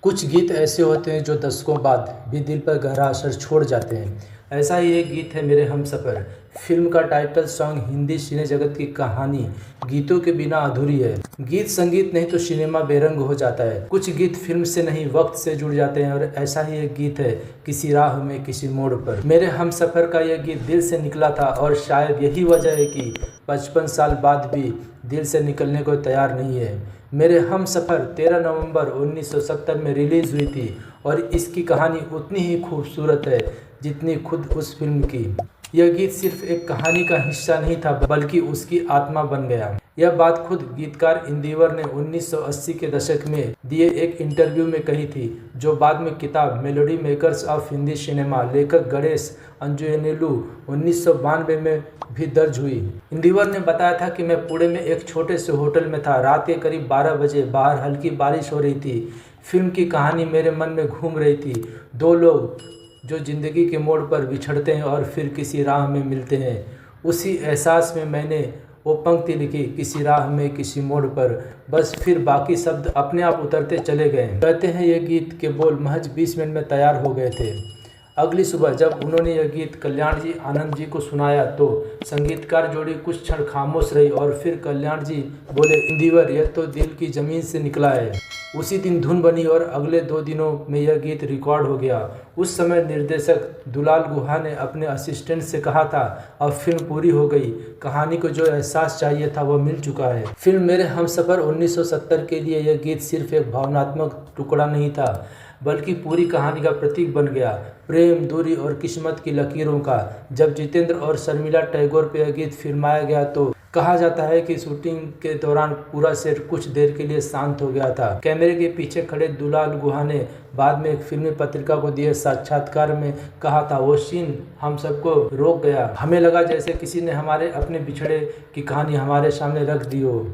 कुछ गीत ऐसे होते हैं जो दशकों बाद भी दिल पर गहरा असर छोड़ जाते हैं। ऐसा ही एक गीत है मेरे हमसफ़र। फिल्म का टाइटल सॉन्ग हिंदी सिने जगत की कहानी गीतों के बिना अधूरी है। गीत संगीत नहीं तो सिनेमा बेरंग हो जाता है। कुछ गीत फिल्म से नहीं वक्त से जुड़ जाते हैं और ऐसा ही एक गीत है किसी राह में किसी मोड़ पर। मेरे हमसफ़र का यह गीत दिल से निकला था और शायद यही वजह है कि 55 साल बाद भी दिल से निकलने को तैयार नहीं है। मेरे हमसफ़र 13 नवंबर 1970 में रिलीज़ हुई थी और इसकी कहानी उतनी ही खूबसूरत है जितनी खुद उस फिल्म की। यह गीत सिर्फ एक कहानी का हिस्सा नहीं था बल्कि उसकी आत्मा बन गया। यह बात खुद गीतकार इंदिवर ने 1980 के दशक में दिए एक इंटरव्यू में कही थी, जो बाद में किताब melody makers of Hindi cinema लेखक गणेश अंजनेलू 1992 में भी दर्ज हुई। इंदिवर ने बताया था कि मैं पुणे में एक छोटे से होटल में था। रात के करीब 12 बजे बाहर हल्की बारिश हो रही थी। फिल्म की कहानी मेरे मन में घूम रही थी। दो लोग जो जिंदगी के मोड़ पर बिछड़ते हैं और फिर किसी राह में मिलते हैं। उसी एहसास में मैंने वो पंक्ति लिखी, किसी राह में किसी मोड़ पर, बस फिर बाकी शब्द अपने आप उतरते चले गए। कहते हैं ये गीत के बोल महज 20 मिनट में तैयार हो गए थे। अगली सुबह जब उन्होंने यह गीत कल्याण जी आनंद जी को सुनाया तो संगीतकार जोड़ी कुछ क्षण खामोश रही और फिर कल्याण जी बोले, इंदिवर यह तो दिल की ज़मीन से निकला है। उसी दिन धुन बनी और अगले 2 दिनों में यह गीत रिकॉर्ड हो गया। उस समय निर्देशक दुलाल गुहा ने अपने असिस्टेंट से कहा था, अब फिल्म पूरी हो गई, कहानी को जो एहसास चाहिए था वह मिल चुका है। फिल्म मेरे हमसफ़र 1970 के लिए यह गीत सिर्फ एक भावनात्मक टुकड़ा नहीं था बल्कि पूरी कहानी का प्रतीक बन गया, प्रेम, दूरी और किस्मत की लकीरों का। जब जितेंद्र और शर्मिला टैगोर पर यह गीत फिल्माया गया तो कहा जाता है कि शूटिंग के दौरान पूरा सेट कुछ देर के लिए शांत हो गया था। कैमरे के पीछे खड़े दुलाल गुहा ने बाद में एक फिल्मी पत्रिका को दिए साक्षात्कार में कहा था, वो सीन हम सबको रोक गया। हमें लगा जैसे किसी ने हमारे अपने बिछड़े की कहानी हमारे सामने रख दी हो।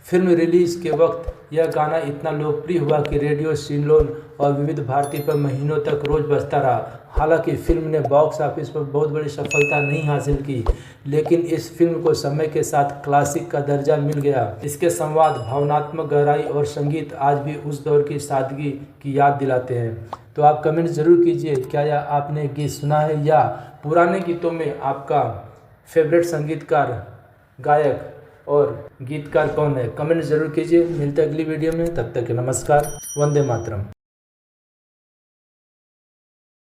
फिल्म रिलीज़ के वक्त यह गाना इतना लोकप्रिय हुआ कि रेडियो सिलोन और विविध भारती पर महीनों तक रोज बजता रहा। हालांकि फिल्म ने बॉक्स ऑफिस पर बहुत बड़ी सफलता नहीं हासिल की, लेकिन इस फिल्म को समय के साथ क्लासिक का दर्जा मिल गया। इसके संवाद, भावनात्मक गहराई और संगीत आज भी उस दौर की सादगी की याद दिलाते हैं। तो आप कमेंट ज़रूर कीजिए, क्या यह आपने गीत सुना है या पुराने गीतों में आपका फेवरेट संगीतकार, गायक और गीतकार कौन है? कमेंट ज़रूर कीजिए। मिलते हैं अगली वीडियो में, तब तक के नमस्कार। वंदे मातरम।